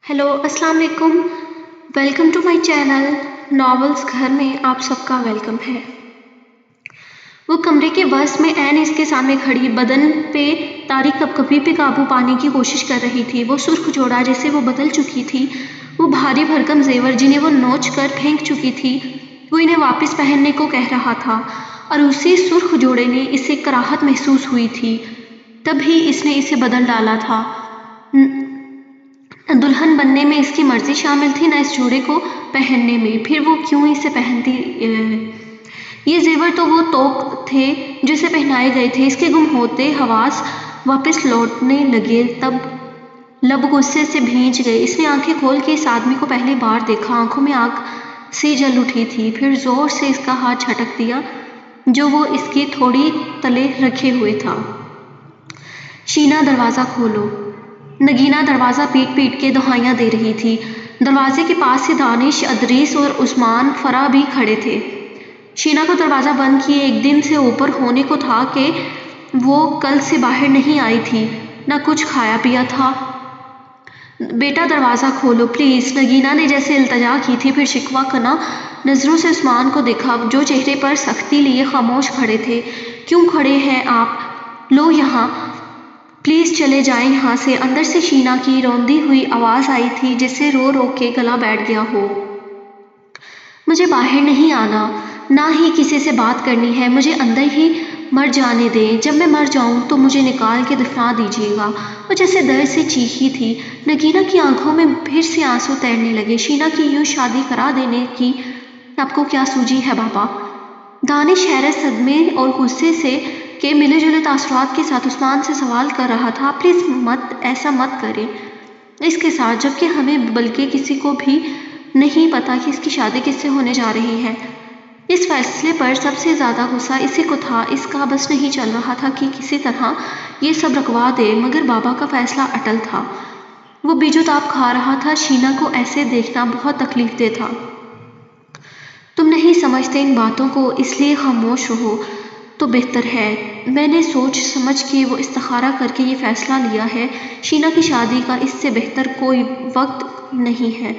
Hello अस्सलाम वालेकुम। Welcome to my channel novels घर में आप सबका वेलकम है। वो कमरे के वस्त में ऐन इसके सामने खड़ी बदन पे तारी कपकपी पे काबू पाने की कोशिश कर रही थी। वो सुर्ख जोड़ा जिसे वो बदल चुकी थी, वो भारी भरकम जेवर जिन्हें वो नोच कर फेंक चुकी थी, वो इन्हें वापस पहनने को कह रहा था और उसी सुर्ख जोड़े ने इसे कराहत महसूस हुई थी। तभी इसने इसे बदल डाला था। दुल्हन बनने में इसकी मर्जी शामिल थी, न इस जोड़े को पहनने में। फिर वो क्यों इसे पहनती? ये जेवर तो वो तोक थे जो इसे पहनाए गए थे। इसके गुम होते हवास वापस लौटने लगे तब लब गुस्से से भींच गए। इसने आंखें खोल के इस आदमी को पहली बार देखा। आंखों में आग सी जल उठी थी। फिर जोर से इसका हाथ झटक दिया जो वो इसकी थोड़ी तले रखे हुए था। शीना, दरवाजा खोलो। नगीना दरवाज़ा पीट पीट के दुहाइयाँ दे रही थी। दरवाजे के पास ही दानिश, अदरीस और उस्मान फरा भी खड़े थे। शीना को दरवाज़ा बंद किए 1 दिन से ऊपर होने को था कि वो कल से बाहर नहीं आई थी, न कुछ खाया पिया था। बेटा दरवाज़ा खोलो प्लीज़, नगीना ने जैसे इल्तजा की थी। फिर शिकवा कना नज़रों से उस्मान को देखा जो चेहरे पर सख्ती लिए खामोश खड़े थे। क्यों खड़े हैं आप? लो यहाँ, प्लीज़ चले जाएं यहाँ से। अंदर से शीना की रौंदी हुई आवाज़ आई थी जिससे रो रो के गला बैठ गया हो। मुझे बाहर नहीं आना, ना ही किसी से बात करनी है। मुझे अंदर ही मर जाने दें। जब मैं मर जाऊं तो मुझे निकाल के दफना दीजिएगा। वो जैसे दर्द से चीखी थी। नगीना की आंखों में फिर से आंसू तैरने लगे। शीना की यूं शादी करा देने की आपको क्या सूझी है बाबा? दानिश हैरत, सदमे और गुस्से से के मिले जुले तासुरात के साथ उस्मान से सवाल कर रहा था। प्लीज़ मत, ऐसा मत करें इसके साथ, जबकि हमें बल्कि किसी को भी नहीं पता कि इसकी शादी किससे होने जा रही है। इस फैसले पर सबसे ज़्यादा गुस्सा इसी को था। इसका बस नहीं चल रहा था कि किसी तरह ये सब रकवा दे, मगर बाबा का फैसला अटल था। वो बीजुताब खा रहा था। शीना को ऐसे देखना बहुत तकलीफ दे था। तुम नहीं समझते इन बातों को, इसलिए खामोश रहो तो बेहतर है। मैंने सोच समझ के वो इस्तिखारा करके ये फैसला लिया है। शीना की शादी का इससे बेहतर कोई वक्त नहीं है।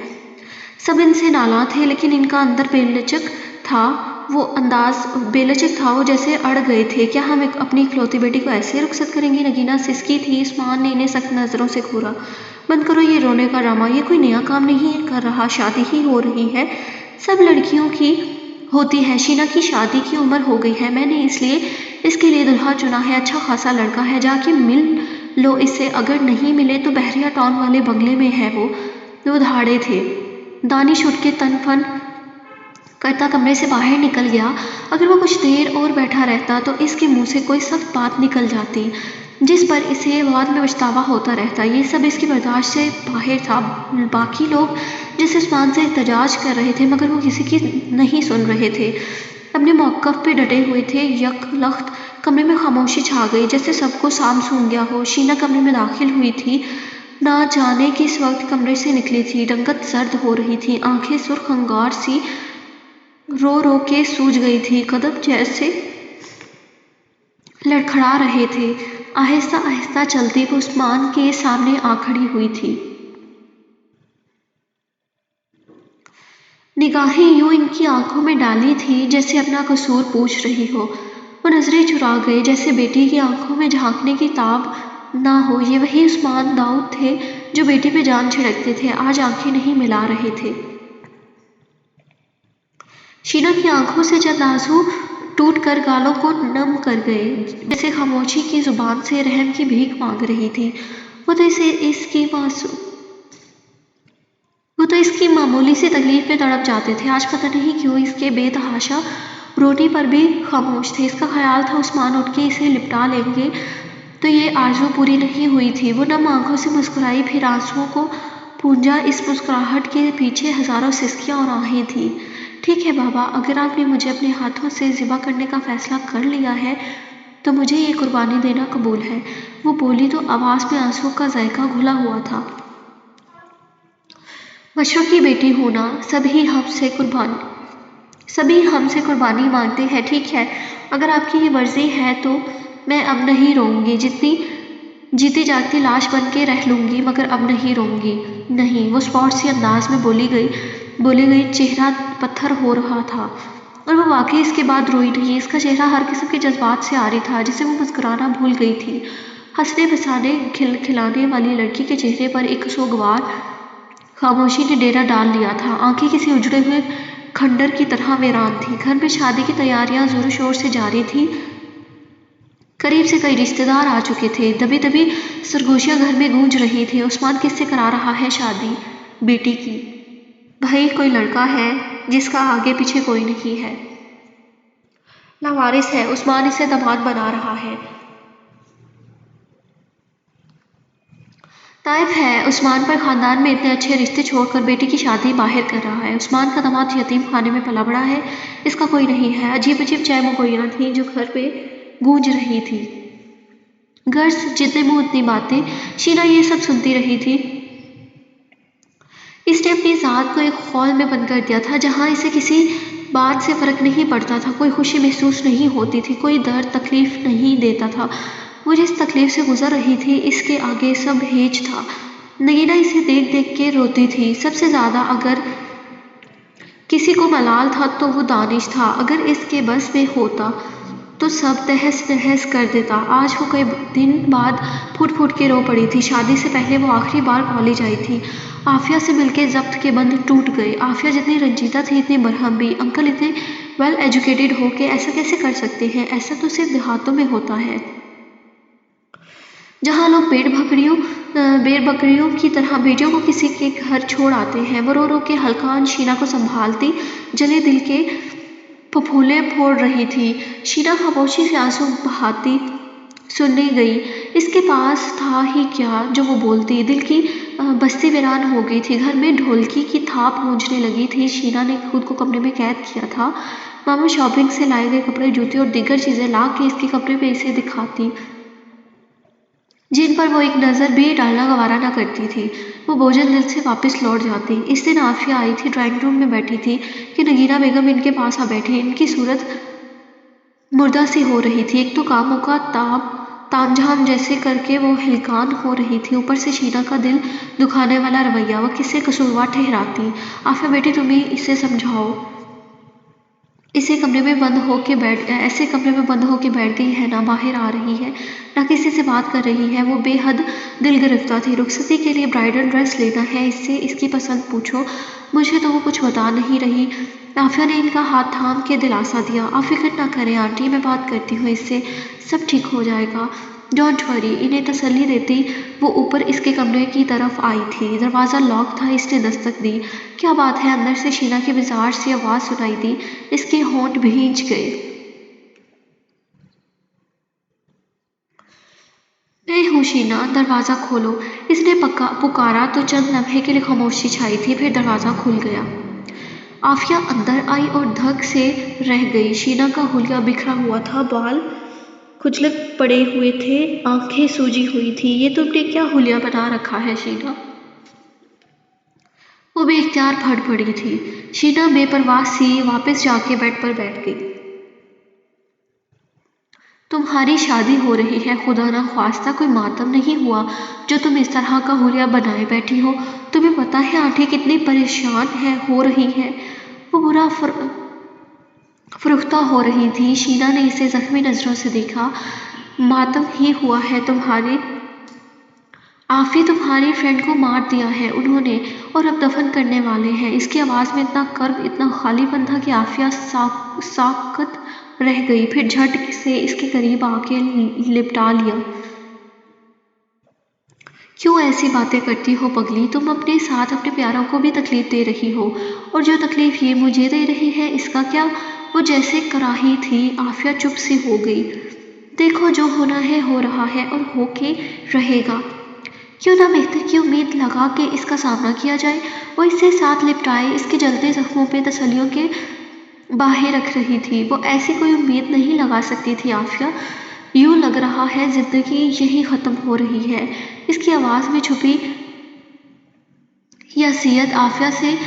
सब इनसे नालां थे, लेकिन इनका अंदर बेलचक था। वो अंदाज बेलचक था, वो जैसे अड़ गए थे। क्या हम अपनी इकलौती बेटी को ऐसे रुखसत करेंगे? नगीना सिसकी थी। उस्मान ने इन्हें सख्त नज़रों से घूरा। बंद करो ये रोने का ड्रामा, ये कोई नया काम नहीं कर रहा, शादी ही हो रही है, सब लड़कियों की होती है। शीना की शादी की उम्र हो गई है। मैंने इसलिए इसके लिए दुल्हा चुना है। अच्छा खासा लड़का है, जाके मिल लो इससे। अगर नहीं मिले तो बहरिया टाउन वाले बंगले में है। वो धाड़े थे। दानिश उठ के तनफन करता कमरे से बाहर निकल गया। अगर वो कुछ देर और बैठा रहता तो इसके मुंह से कोई सख्त बात निकल जाती जिस पर इसे बाद में पछतावा होता रहता। ये सब इसकी बर्दाश्त से बाहर था। बाकी लोग जिस उस्मान से एहतजाज कर रहे थे, मगर वो किसी की नहीं सुन रहे थे, अपने मौक़िफ़ पे डटे हुए थे। यकलख्त कमरे में खामोशी छा गई, जैसे सबको साम सूंघ गया हो। शीना कमरे में दाखिल हुई थी। ना जाने किस वक्त कमरे से निकली थी। रंगत सर्द हो रही थी, आंखें सुर्ख अंगार सी रो रो के सूज गई थी। कदम जैसे लड़खड़ा रहे थे। आहिस्ता आहिस्ता चलती वो उस्मान के सामने आ खड़ी हुई थी। निगाहें यूं इनकी आंखों में डाली थी जैसे अपना कसूर पूछ रही हो। वो नजरें चुरा गए जैसे बेटी की आंखों में झांकने की ताब ना हो। ये वही उस्मान दाऊद थे जो बेटी पे जान छिड़कते थे, आज आंखें नहीं मिला रहे थे। शीना की आंखों से चंद आंसू टूट कर गालों को नम कर गए, जैसे खामोशी की जुबान से रहम की भीख मांग रही थी। वो तो इसे इसकी मासूम वो तो इसकी मामूली सी तकलीफ में तड़प जाते थे। आज पता नहीं क्यों इसके बेतहाशा रोने पर भी खामोश थे। इसका ख्याल था उस्मान उठ के इसे लिपटा लेंगे, तो ये आरज़ू पूरी नहीं हुई थी। वो नम आंखों से मुस्कुराई, फिर आंसुओं को पूंजा। इस मुस्कुराहट के पीछे हजारों सिसकियां और आहें थी। ठीक है बाबा, अगर आपने मुझे अपने हाथों से ज़िबा करने का फैसला कर लिया है तो मुझे ये कुर्बानी देना कबूल है। वो बोली तो आवाज़ में आंसू का जायका घुला हुआ था। मशरक़ की बेटी होना, सभी हमसे कुर्बानी मांगते हैं। ठीक है, अगर आपकी ये मर्ज़ी है तो मैं अब नहीं रोऊंगी। जितनी जीती जागती लाश बन के रह लूंगी मगर अब नहीं रहूंगी। नहीं, वो स्पॉट सी अंदाज में बोली गई चेहरा पत्थर हो रहा था। और वो वाकई इसके बाद रोई नहीं। इसका चेहरा हर किस्म के जज्बात से आरी था जिसे वो मुस्कुराना भूल गई थी। हंसने बसाने खिलाने वाली लड़की के चेहरे पर एक सोगवार खामोशी ने डेरा डाल लिया था। आंखें किसी उजड़े हुए खंडर की तरह वीरान थी। घर में शादी की तैयारियां जोरों शोर से जारी थी। करीब से कई रिश्तेदार आ चुके थे। दबी दबी सरगोशियां घर में गूंज रही थी। उस्मान किससे करा रहा है शादी? बेटी की। भाई कोई लड़का है जिसका आगे पीछे कोई नहीं है, लावारिस है। उस्मान इसे दामाद बना रहा है। ताइफ है उस्मान पर खानदान में इतने अच्छे रिश्ते छोड़कर बेटी की शादी बाहर कर रहा है। उस्मान का दामाद यतीम खाने में पला बड़ा है, इसका कोई नहीं है। अजीब अजीब चहमुगोइयां थी जो घर में गूंज रही थी। घर से जितने मुंह उतनी बातें। शीना ये सब सुनती रही थी। इसने अपनी ज़ात को एक खौल में बंद कर दिया था जहाँ इसे किसी बात से फर्क नहीं पड़ता था। कोई खुशी महसूस नहीं होती थी, कोई दर्द तकलीफ नहीं देता था। वो जिस तकलीफ से गुजर रही थी इसके आगे सब हेज था। नगीना इसे देख देख के रोती थी। सबसे ज्यादा अगर किसी को मलाल था तो वो दानिश था। अगर इसके बस में होता तो सब तहस नहस कर देता। आज वो कई दिन बाद फूट फूट के रो पड़ी थी। शादी से पहले वो आखिरी बार कॉलेज आई थी। आफिया से मिलके जब्त के बंध टूट गए। आफिया जितनी रंजीदा थी इतनी बरहम भी। अंकल इतने वेल एजुकेटेड हो के ऐसा कैसे कर सकते हैं? ऐसा तो सिर्फ देहातों में होता है जहाँ लोग भेड़ बकरियों की तरह बेटियों को किसी के घर छोड़ आते हैं। वो रो रो के हल्कान शीना को संभालती जले दिल के फफूले फोड़ रही थी। शीना खामोशी से आंसू बहाती सुनने गई। इसके पास था ही क्या जो वो बोलती। दिल की बस्ती वीरान हो गई थी। घर में ढोलकी की थाप गूंजने लगी थी। शीना ने खुद को कमरे में कैद किया था। मामा शॉपिंग से लाए गए कपड़े जूते और दीगर चीजें ला के इसके कमरे में इसे दिखाती जिन पर वो एक नज़र भी डालना गवारा न करती थी। वो बोझल दिल से वापस लौट जाती। इस दिन आफिया आई थी, ड्राइंग रूम में बैठी थी कि नगीना बेगम इनके पास आ बैठी। इनकी सूरत मुर्दा सी हो रही थी। एक तो कामों का तामझाम जैसे करके वो हिलकान हो रही थी, ऊपर से शीना का दिल दुखाने वाला रवैया। वो किससे कसूरवार ठहराती। आफिया बेटी तुम ही इसे समझाओ। ऐसे कमरे में बंद होके बैठ गई है, ना बाहर आ रही है ना किसी से बात कर रही है। वो बेहद दिल गिरफ्तार थी। रुखसती के लिए ब्राइडल ड्रेस लेना है, इससे इसकी पसंद पूछो। मुझे तो वो कुछ बता नहीं रही। आफिया ने इनका हाथ थाम के दिलासा दिया। आप फिक्र ना करें आंटी, मैं बात करती हूँ इससे, सब ठीक हो जाएगा। Don't worry. इन्हें तसल्ली देती वो ऊपर इसके कमरे की तरफ आई थी। दरवाज़ा लॉक था। इसने दस्तक दी। क्या बात है? अंदर से शीना की बिजार सी आवाज़ सुनाई दी। इसके होंठ भींच गए। मैं हूँ शीना, दरवाज़ा खोलो। इसने पुकारा तो चंद लम्हे के लिए खामोशी छाई थी, फिर दरवाज़ा खुल गया। आफिया अंदर आई और धक से रह गई। शीना का हुलिया बिखरा हुआ था, बाल खुजल पड़े हुए थे, आंखें सूजी हुई थी। ये तुमने क्या हुलिया बना रखा है शीना? वो बेख्तियार फट पड़ी थी। शीना बेपरवाह सी वापस जाके बेड पर बैठ गई। तुम्हारी शादी हो रही है, खुदा ना ख्वास्ता कोई मातम नहीं हुआ जो तुम इस तरह का हुलिया बनाए बैठी हो? तुम्हें पता है आंटी कितनी परेशान है हो रही है? वो फुरुख्ता हो रही थी। शीना ने इसे जख्मी नजरों से देखा। मातम ही हुआ है तुम्हारी। आफी तुम्हारी फ्रेंड को मार दिया है उन्होंने और अब दफन करने वाले हैं। इसकी आवाज में इतना कर्ब, इतना खालीपन था कि आफिया साकत रह गई। फिर झट से इसके करीब आके लिपटा लिया। क्यों ऐसी बातें करती हो पगली? तुम अपने साथ अपने प्यारों को भी तकलीफ दे रही हो, और जो तकलीफ ये मुझे दे रही है इसका क्या? वो जैसे कराही थी। आफिया चुप सी हो गई। देखो जो होना है हो रहा है और हो के रहेगा। क्यों ना बेहतर की उम्मीद लगा के इसका सामना किया जाए। वो इसे साथ लिपटाए इसके जलते जख्मों पे तसल्लियों के बाहें रख रही थी। वो ऐसी कोई उम्मीद नहीं लगा सकती थी आफिया। यूं लग रहा है जिंदगी यही खत्म हो रही है। इसकी आवाज में छुपी यसीयत आफिया से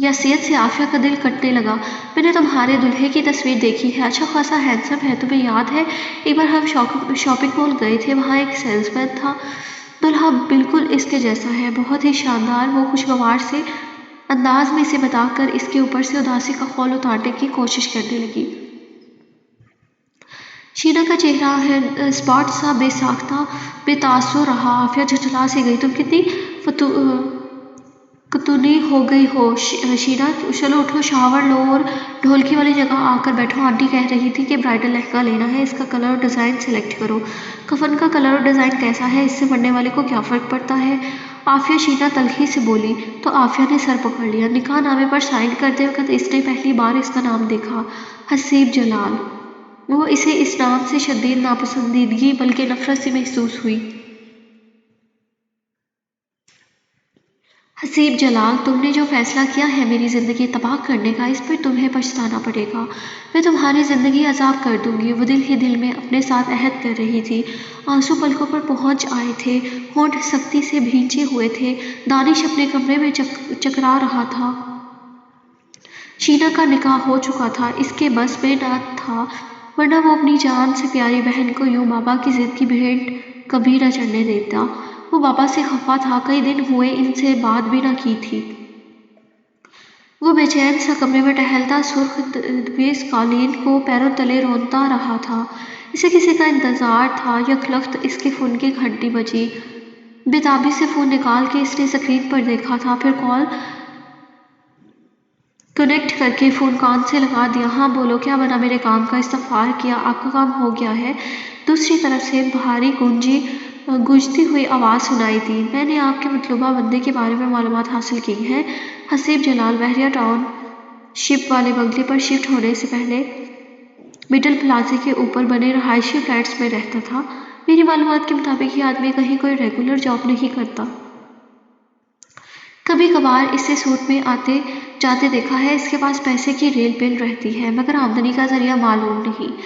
यसीयत से आफिया का दिल कटने लगा। मैंने तुम्हारे दूल्हे की तस्वीर देखी है, अच्छा खासा हैंडसम है, तुम्हें याद है एक बार हम शॉपिंग मॉल गए थे, वहाँ एक सेल्समैन था। दुल्हा बिल्कुल इसके जैसा है, बहुत ही शानदार। वो खुशगवार से अंदाज में इसे बताकर इसके ऊपर से उदासी का खौल उतारने की कोशिश करने लगी। शीना का चेहरा है स्पॉट सा बेसाख्ता बेतासुर रहा। आफिया झुठला सी गई। तुम कितनी कतूनी हो गई हो शीना, चलो उठो, शावर लो और ढोलकी वाली जगह आकर बैठो। आंटी कह रही थी कि ब्राइडल लहंगा लेना है, इसका कलर और डिज़ाइन सेलेक्ट करो। कफन का कलर और डिज़ाइन कैसा है, इससे मरने वाले को क्या फ़र्क पड़ता है? आफिया शीना तल्खी से बोली। तो आफिया ने सर पकड़ लिया। निकाह नामे पर साइन करते वक्त इसने पहली बार इसका नाम देखा, हसीब जलाल। वो इसे इस नाम से शदीद नापसंदीदगी बल्कि नफरत सी महसूस हुई। हसीब जलाल, तुमने जो फैसला किया है मेरी ज़िंदगी तबाह करने का, इस पर तुम्हें पछताना पड़ेगा। मैं तुम्हारी ज़िंदगी अजाब कर दूंगी। वो दिल ही दिल में अपने साथ अहद कर रही थी। आंसू पलकों पर पहुंच आए थे, होंठ सख्ती से भींचे हुए थे। दानिश अपने कमरे में चकरा रहा था। शीना का निकाह हो चुका था, इसके बस में ना था, वरना वो अपनी जान से प्यारी बहन को यूं बाबा की जिद की भेंट कभी न चढ़ने देता। वो बाबा से खफा था, कई दिन हुए इनसे बात भी न की थी। वो बेचैन सा कमरे में टहलता सुर्ख द्वेष कालीन को पैरों तले रोंता रहा था। इसे किसी का इंतजार था। यकलख्त इसके फ़ोन की घंटी बजी। बेताबी से फ़ोन निकाल के इसने स्क्रीन पर देखा था, फिर कॉल कनेक्ट करके फ़ोन कान से लगा दिया। हाँ बोलो, क्या बना मेरे काम का? इस्तग़फ़ार किया, आपका काम हो गया है। दूसरी तरफ से भारी गूंजती हुई आवाज़ सुनाई दी। मैंने आपके मतलूबा बंदे के बारे में मालूमात हासिल की हैं। हसीब जलाल बहरिया टाउन शिप वाले बंगले पर शिफ्ट होने से पहले मिडल प्लाजे के ऊपर बने रहायशी फ्लैट्स में रहता था। मेरी मालूमात के मुताबिक ये आदमी कहीं कोई रेगुलर जॉब नहीं करता। कभी कभार इसे सूट में आते जाते देखा है। इसके पास पैसे की रेल पेल रहती है, मगर आमदनी का जरिया मालूम नहीं।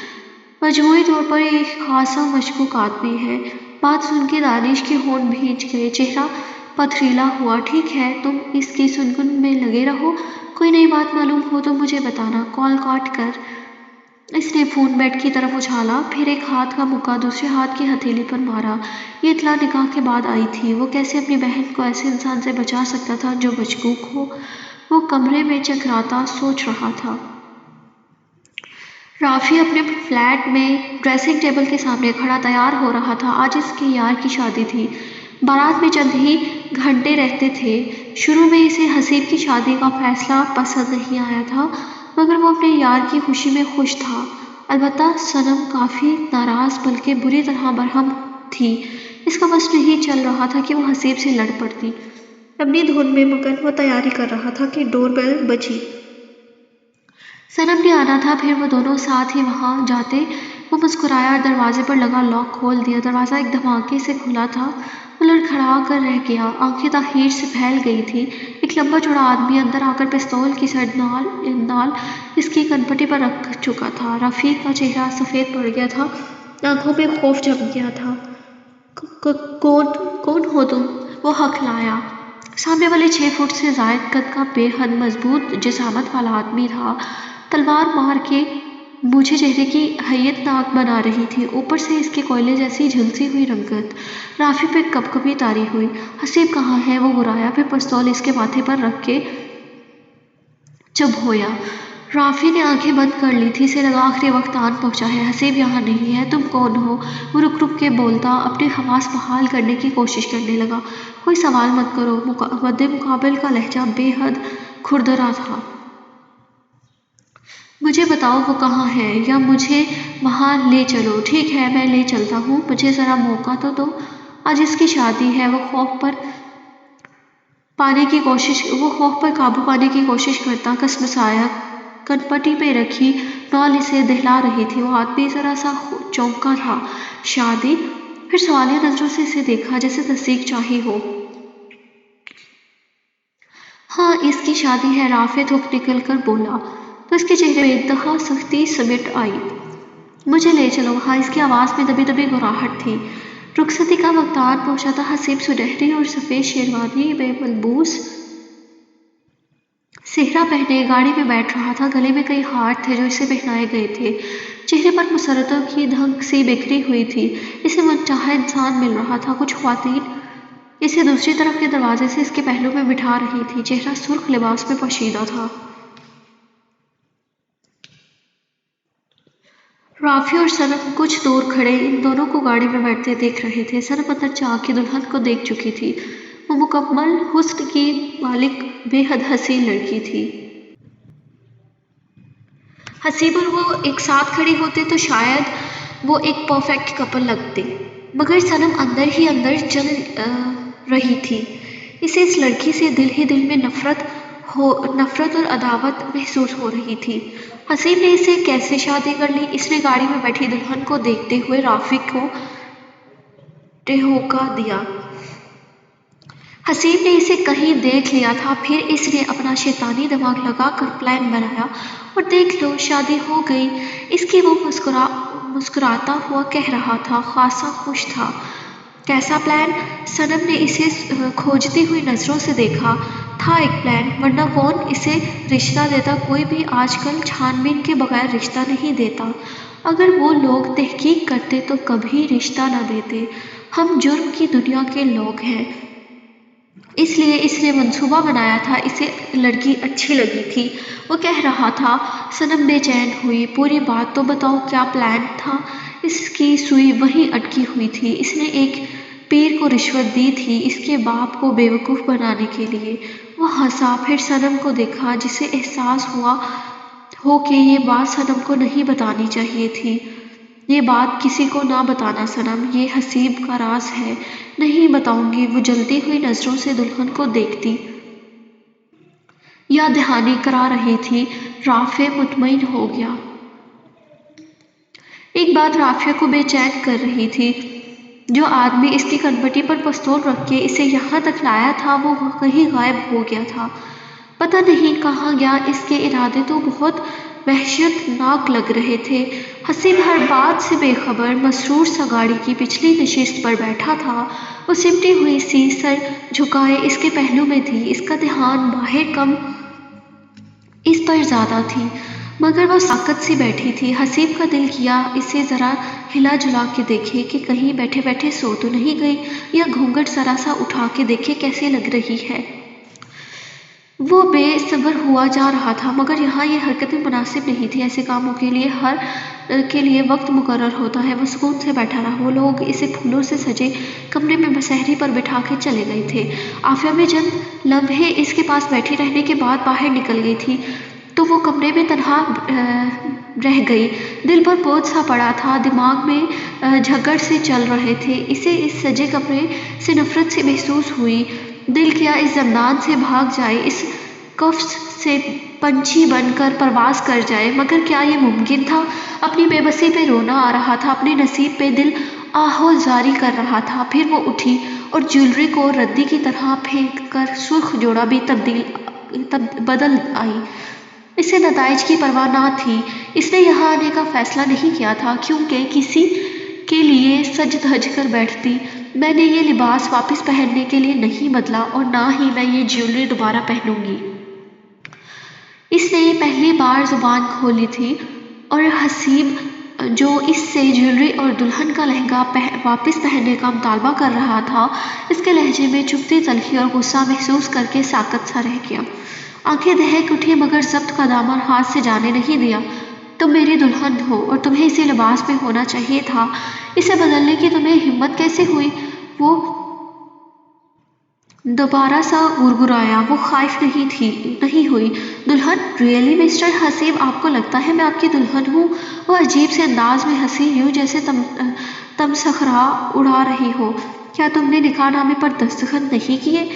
मजमूई तौर पर ये एक खासा मशकूक आदमी है। बात सुन के दानिश के होंठ भींच गए, चेहरा पथरीला हुआ। ठीक है, तुम इसकी सुनगुन में लगे रहो, कोई नई बात मालूम हो तो मुझे बताना। कॉल काट कर इसने फ़ोन बेड की तरफ उछाला, फिर एक हाथ का मुक्का दूसरे हाथ की हथेली पर मारा। ये इत्तला निकाह के बाद आई थी। वो कैसे अपनी बहन को ऐसे इंसान से बचा सकता था जो मशकूक हो? वो कमरे में चकराता सोच रहा था। राफी अपने फ्लैट में ड्रेसिंग टेबल के सामने खड़ा तैयार हो रहा था। आज इसके यार की शादी थी। बारात में चंद ही घंटे रहते थे। शुरू में इसे हसीब की शादी का फैसला पसंद नहीं आया था, मगर वो अपने यार की खुशी में खुश था। अलबत्ता सनम काफ़ी नाराज़ बल्कि बुरी तरह बरहम थी। इसका बस नहीं चल रहा था कि वो हसीब से लड़ पड़ती। अपनी धुन में मगन वो तैयारी कर रहा था कि डोरबेल बजी। सनम ने आना था, फिर वो दोनों साथ ही वहां जाते। वो मुस्कुराया और दरवाजे पर लगा लॉक खोल दिया। दरवाज़ा एक धमाके से खुला था। वो लड़खड़ा कर रह गया, आंखें ताखीर से फैल गई थी। एक लंबा चौड़ा आदमी अंदर आकर पिस्तौल की नाल नाल इसकी कनपटी पर रख चुका था। रफ़ी का चेहरा सफ़ेद पड़ गया था, आंखों में खौफ जम गया था। कौन कौन हो तुम? वो हकलाया। सामने वाले 6 फुट से जायद कद का बेहद मजबूत जिसामत वाला आदमी था। तलवार मार के मुझे चेहरे की हैयतनाक बना रही थी, ऊपर से इसके कोयले जैसी झुलसी हुई रंगत। राफी पे कपकपी तारी हुई। हसीब कहाँ है? वो गुर्राया, फिर पिस्तौल इसके माथे पर रख के चुप होया। राफी ने आंखें बंद कर ली थी। इसे लगा आखिरी वक्त आन पहुंचा है। हसीब यहाँ नहीं है। तुम कौन हो? वो रुक रुक के बोलता अपने हवास बहाल करने की कोशिश करने लगा। कोई सवाल मत करो। मद्दे मुकाबिल का लहजा बेहद खुरदरा था। मुझे बताओ वो कहाँ है, या मुझे वहाँ ले चलो। ठीक है, मैं ले चलता हूँ, मुझे ज़रा मौका तो दो। आज इसकी शादी है। वो खौफ पर काबू पाने की कोशिश करता कसमसाया। कनपटी पे रखी नॉल इसे दहला रही थी। वो आदमी जरा सा चौंका था। शादी? फिर सवालिया नजरों से इसे देखा, जैसे तस्दीक चाही हो। हाँ, इसकी शादी है, राफे थूक निकल कर बोला। तो इसके चेहरे में इंतहा सख्ती समेट आई। मुझे ले चलो वहाँ। इसकी आवाज़ में दबी दबी गुर्राहट थी। रुखसती का वक्त आन पहुंचा था। हसीब सुनहरी और सफ़ेद शेरवानी में मलबूस सेहरा पहने गाड़ी में बैठ रहा था। गले में कई हार थे जो इसे पहनाए गए थे। चेहरे पर मुसर्रतों की ढंग सी बिखरी हुई थी। इसे मनचाहा इंसान मिल रहा था। कुछ ख्वातीन इसे दूसरी तरफ के दरवाजे से इसके पहलू में बिठा रही थी। चेहरा सुर्ख लिबास में पोशीदा था। राफी और सनम कुछ दूर खड़े इन दोनों को गाड़ी में बैठते देख रहे थे। सनम अंदर झांक के दुल्हन को देख चुकी थी। वो मुकम्मल हुस्न की मालिक बेहद हसीन लड़की थी। हसीब और वो एक साथ खड़े होते तो शायद वो एक परफेक्ट कपल लगते। मगर सनम अंदर ही अंदर जल रही थी। इसे इस लड़की से दिल ही दिल में नफरत और अदावत महसूस हो रही थी। हसीब ने इसे कैसे शादी कर ली? इसने गाड़ी में बैठी दुल्हन को देखते हुए राफिक को टेहोका दिया। हसीब ने इसे कहीं देख लिया था। फिर इसने अपना शैतानी दिमाग लगाकर प्लान बनाया और देख लो शादी हो गई इसकी। वो मुस्कुराता हुआ कह रहा था, खासा खुश था। कैसा प्लान? सनम ने इसे खोजती हुई नजरों से देखा। था एक प्लान, वरना कौन इसे रिश्ता देता? कोई भी आजकल छानबीन के बगैर रिश्ता नहीं देता। अगर वो लोग तहकीक करते तो कभी रिश्ता न देते। हम जुर्म की दुनिया के लोग हैं। इसलिए इसने मंसूबा बनाया था। इसे लड़की अच्छी लगी थी। वो कह रहा था। सनम बेचैन हुई। पूरी बात तो बताओ, क्या प्लान था? इसकी सुई वहीं अटकी हुई थी। इसने एक पीर को रिश्वत दी थी इसके बाप को बेवकूफ बनाने के लिए। वो हंसा, फिर सनम को देखा जिसे एहसास हुआ हो कि ये बात सनम को नहीं बतानी चाहिए थी। ये बात किसी को ना बताना सनम, ये हसीब का राज है। नहीं बताऊंगी। वो जलती हुई नजरों से दुल्हन को देखती याद दहानी करा रही थी। राफे मुतमईन हो गया। एक बात राफिया को बेचैन कर रही थी। जो आदमी इसकी कनपटी पर पिस्तौल रख के इसे यहाँ तक लाया था वो कहीं गायब हो गया था। पता नहीं कहाँ गया। इसके इरादे तो बहुत वहशतनाक लग रहे थे। हसीब हर बात से बेखबर मसरूर सा गाड़ी की पिछली नशिस्त पर बैठा था। वो सिमटी हुई सी सर झुकाए इसके पहलू में थी। इसका ध्यान बाहर कम इस पर ज्यादा थी। मगर वो साकत सी बैठी थी। हसीब का दिल किया इसे जरा हिला जुला के देखे कि कहीं बैठे बैठे सो तो नहीं गई, या घूंघट जरा सा उठा के देखे कैसे लग रही है। वो बेसब्र हुआ जा रहा था। मगर यहाँ ये हरकतें मुनासिब नहीं थी। ऐसे कामों के लिए हर के लिए वक्त मुकर्रर होता है। वो सुकून से बैठा रहा। वो लोग इसे फूलों से सजे कमरे में बसेहरी पर बिठा के चले गए थे। आफिया भी चंद लम्हे इसके पास बैठी रहने के बाद बाहर निकल गई थी तो वो कमरे में तन्हा रह गई। दिल पर बोझ सा पड़ा था। दिमाग में झगड़ से चल रहे थे। इसे इस सजे कमरे से नफरत सी महसूस हुई। दिल किया इस जंदान से भाग जाए, इस कफ्स से पंछी बनकर परवाज कर जाए। मगर क्या ये मुमकिन था? अपनी बेबसी पे रोना आ रहा था। अपने नसीब पे दिल आहो जारी कर रहा था। फिर वो उठी और ज्वेलरी को रद्दी की तरह फेंक कर सुर्ख जोड़ा भी बदल आई। इसे नताइज की परवाह ना थी। इसने यहाँ आने का फैसला नहीं किया था क्योंकि किसी के लिए सज धज कर बैठती। मैंने ये लिबास वापस पहनने के लिए नहीं बदला और ना ही मैं ये ज्वेलरी दोबारा पहनूंगी। इसने पहली बार जुबान खोली थी और हसीब जो इससे ज्वेलरी और दुल्हन का लहंगा वापस पहनने का मुतालबा कर रहा था, इसके लहजे में चुभती तलखी और गुस्सा महसूस करके साकत सा रह गया। आंखें दहक उठी मगर जब्त का दामन हाथ से जाने नहीं दिया। तुम मेरी दुल्हन हो और तुम्हें इसी लिबास में होना चाहिए था। इसे बदलने की तुम्हें हिम्मत कैसे हुई? वो दोबारा सा गुरगुराया। वो खौफ नहीं हुई। दुल्हन? रियली मिस्टर हसीब, आपको लगता है मैं आपकी दुल्हन हूँ? वो अजीब से अंदाज में हंसी, यूं जैसे तमसखरा उड़ा रही हो। क्या तुमने निकाहनामे पर दस्तखत नहीं किए?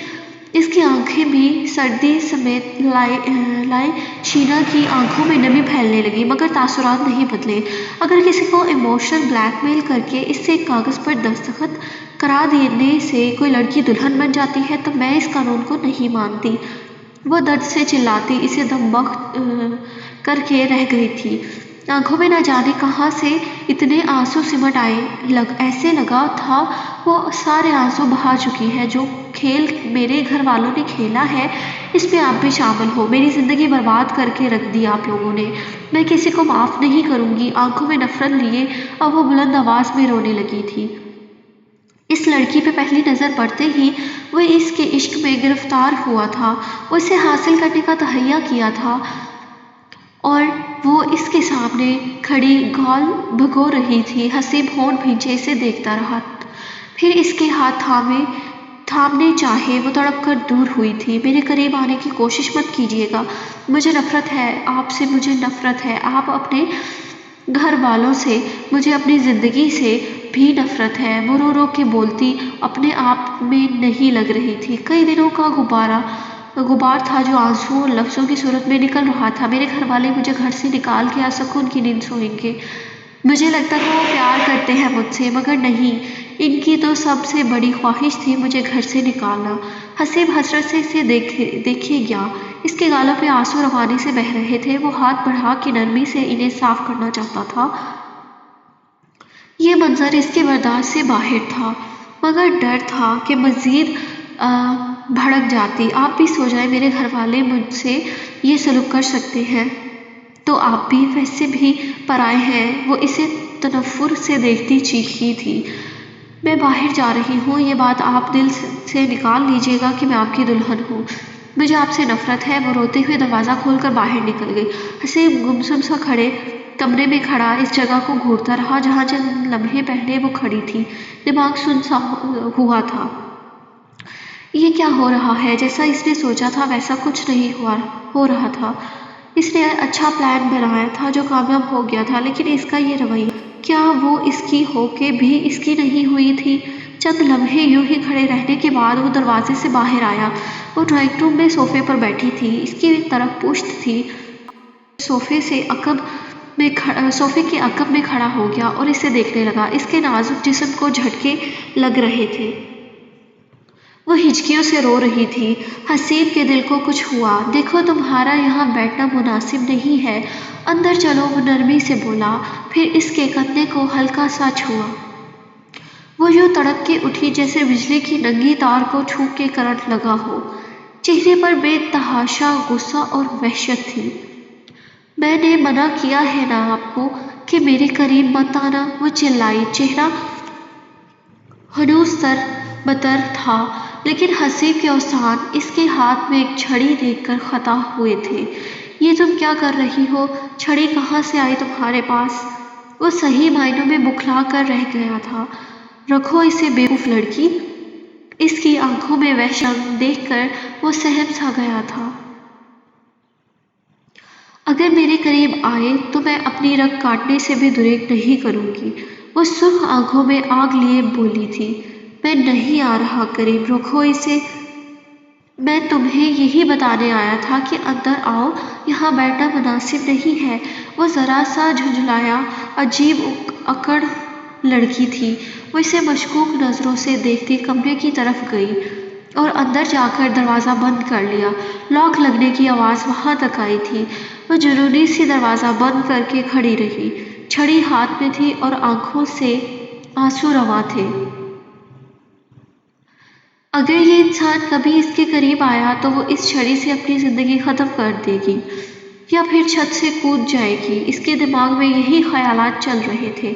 इसकी आंखें भी सर्दी समेत लाए। शीना की आंखों में नमी फैलने लगी मगर तासुरात नहीं बदले। अगर किसी को इमोशनल ब्लैकमेल करके इससे कागज पर दस्तखत करा देने से कोई लड़की दुल्हन बन जाती है तो मैं इस कानून को नहीं मानती। वो दर्द से चिल्लाती इसे दमबख्त करके रह गई थी। आंखों में न जाने कहाँ से इतने आंसू सिमट आए, ऐसे लगा था वो सारे आंसू बहा चुकी है। जो खेल मेरे घर वालों ने खेला है, इसमें आप भी शामिल हो। मेरी जिंदगी बर्बाद करके रख दी आप लोगों ने। मैं किसी को माफ नहीं करूंगी। आंखों में नफरत लिए अब वो बुलंद आवाज में रोने लगी थी। इस लड़की पे पहली नजर पड़ते ही वो इसके इश्क में गिरफ्तार हुआ था। वो इसे हासिल करने का तहैया किया था और वो इसके सामने खड़ी गाल भगो रही थी। हसीब होंठ भींचे इसे देखता रहा। फिर इसके हाथ थामने चाहे, वो तड़प कर दूर हुई थी। मेरे करीब आने की कोशिश मत कीजिएगा। मुझे नफरत है आपसे, मुझे नफरत है। आप अपने घर वालों से, मुझे अपनी जिंदगी से भी नफरत है। वो रो रो के बोलती अपने आप में नहीं लग रही थी। कई दिनों का गुबार था जो आंसुओं और लफ्जों की सूरत में निकल रहा था। मेरे घर वाले मुझे घर से निकाल के सुकून की नींद सोएंगे। मुझे लगता था वो प्यार करते हैं मुझसे, मगर नहीं। इनकी तो सबसे बड़ी ख्वाहिश थी मुझे घर से निकालना। हसीब हसरत से इसे देखे गया। इसके गालों पे आंसू रवानी से बह रहे थे। वो हाथ बढ़ा के नरमी से इन्हें साफ करना चाहता था। ये मंजर इसके बर्दाश्त से बाहर था, मगर डर था कि मजीद आ, भड़क जाती। आप भी सो जाए, मेरे घर वाले मुझसे ये सलूक कर सकते हैं तो आप भी, वैसे भी पराए हैं। वो इसे तनफ्फुर से देखती चीखी थी, मैं बाहर जा रही हूँ। ये बात आप दिल से निकाल लीजिएगा कि मैं आपकी दुल्हन हूँ। मुझे आपसे नफरत है। वो रोते हुए दरवाजा खोलकर बाहर निकल गई। हसीब गुमसुम सा खड़े कमरे में खड़ा इस जगह को घूरता रहा जहाँ चंद लम्हे पहले वो खड़ी थी। दिमाग सुन सा हुआ था। ये क्या हो रहा है? जैसा इसने सोचा था वैसा कुछ नहीं हो रहा था। इसने अच्छा प्लान बनाया था जो कामयाब हो गया था, लेकिन इसका ये रवैया, क्या वो इसकी होके भी इसकी नहीं हुई थी? चंद लम्हे यूं ही खड़े रहने के बाद वो दरवाजे से बाहर आया। वो ड्राइंग रूम में सोफे पर बैठी थी। इसकी तरफ पुश्त थी। सोफे के अकब में खड़ा हो गया और इसे देखने लगा। इसके नाजुक जिस्म को झटके लग रहे थे। वो हिचकियों से रो रही थी। हसीब के दिल को कुछ हुआ। देखो, तुम्हारा यहाँ बैठना मुनासिब नहीं है, अंदर चलो, वो नरमी से बोला। फिर इसके कंधे को हल्का सा छुआ। वो यूं तड़प के उठी जैसे बिजली की नंगी तार को छू के करंट लगा हो। चेहरे पर बेतहाशा गुस्सा और वहशत थी। मैंने मना किया है ना आपको कि मेरे करीब मत आना, वो चिल्लाई। चेहरा हनूस तर बतर था, लेकिन हसीब के औसान इसके हाथ में एक छड़ी देखकर खता हुए थे। ये तुम क्या कर रही हो? छड़ी कहाँ से आई तुम्हारे पास? वो सही मायनों में बुखला कर रह गया था। रखो इसे, बेवकूफ लड़की। इसकी आंखों में वहशत रंग देखकर वो सहम सा गया था। अगर मेरे करीब आए तो मैं अपनी रग काटने से भी गुरेज नहीं करूंगी। वो सुर्ख आंखों में आग लिए बोली थी। मैं नहीं आ रहा करीब, रोको इसे। मैं तुम्हें यही बताने आया था कि अंदर आओ, यहाँ बैठना मुनासिब नहीं है। वो जरा सा झुंझलाया। अजीब अकड़ लड़की थी। वो इसे मशकूक नजरों से देखती कमरे की तरफ गई और अंदर जाकर दरवाजा बंद कर लिया। लॉक लगने की आवाज वहां तक आई थी। वो जुनूनी सी दरवाजा बंद करके खड़ी रही। छड़ी हाथ में थी और आंखों से आंसू रवा थे। अगर ये इंसान कभी इसके करीब आया तो वो इस छड़ी से अपनी जिंदगी खत्म कर देगी या फिर छत से कूद जाएगी। इसके दिमाग में यही ख्यालात चल रहे थे।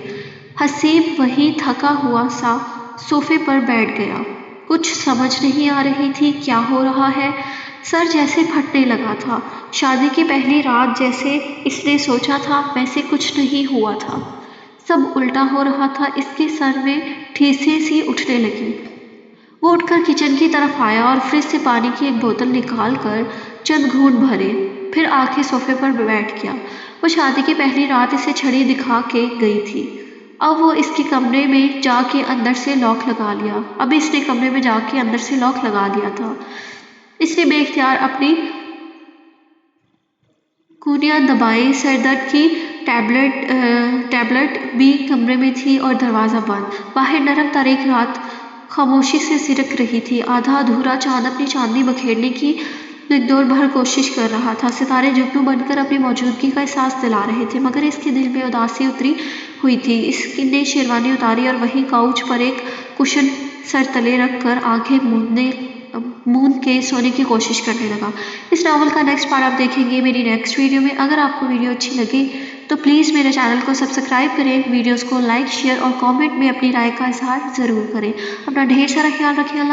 हसीब वही थका हुआ सा सोफे पर बैठ गया। कुछ समझ नहीं आ रही थी क्या हो रहा है। सर जैसे फटने लगा था। शादी की पहली रात जैसे इसने सोचा था वैसे कुछ नहीं हुआ था। सब उल्टा हो रहा था। इसके सर में ठीसें सी उठने लगी। वो उठकर किचन की तरफ आया और फ्रिज से पानी की एक बोतल निकाल कर चंद घूंट भरे। फिर आके सोफे पर बैठ गया। वो शादी की पहली रात इसे छड़ी दिखा के गई थी। अब वो इसके कमरे में जाके अंदर से लॉक लगा लिया। अब इसने कमरे में जाके अंदर से लॉक लगा लिया था। इसने बेख्तियार अपनी कूनियाँ दबाई। सरदर्द की टैबलेट भी कमरे में थी और दरवाजा बंद। बाहर नरम तारीख रात खामोशी से सिरक रही थी। आधा अधूरा चांद अपनी चांदनी बखेरने की ایک دور بھر کوشش کر رہا تھا۔ ستارے جگنو بن کر اپنی موجودگی کا احساس دلا رہے تھے، مگر اس کے دل میں اداسی اتری ہوئی تھی۔ اس نے شیروانی اتاری اور وہیں کاؤچ پر ایک کشن سر تلے رکھ کر آنکھیں موند کے سونے کی کوشش کرنے لگا۔ اس ناول کا نیکسٹ پارٹ آپ دیکھیں گے میری نیکسٹ ویڈیو میں۔ اگر آپ کو ویڈیو اچھی لگے تو پلیز میرے چینل کو سبسکرائب کریں، ویڈیوز کو لائک، شیئر اور کامنٹ میں اپنی رائے کا اظہار ضرور کریں۔ اپنا ڈھیر سارا خیال رکھیں۔ اللہ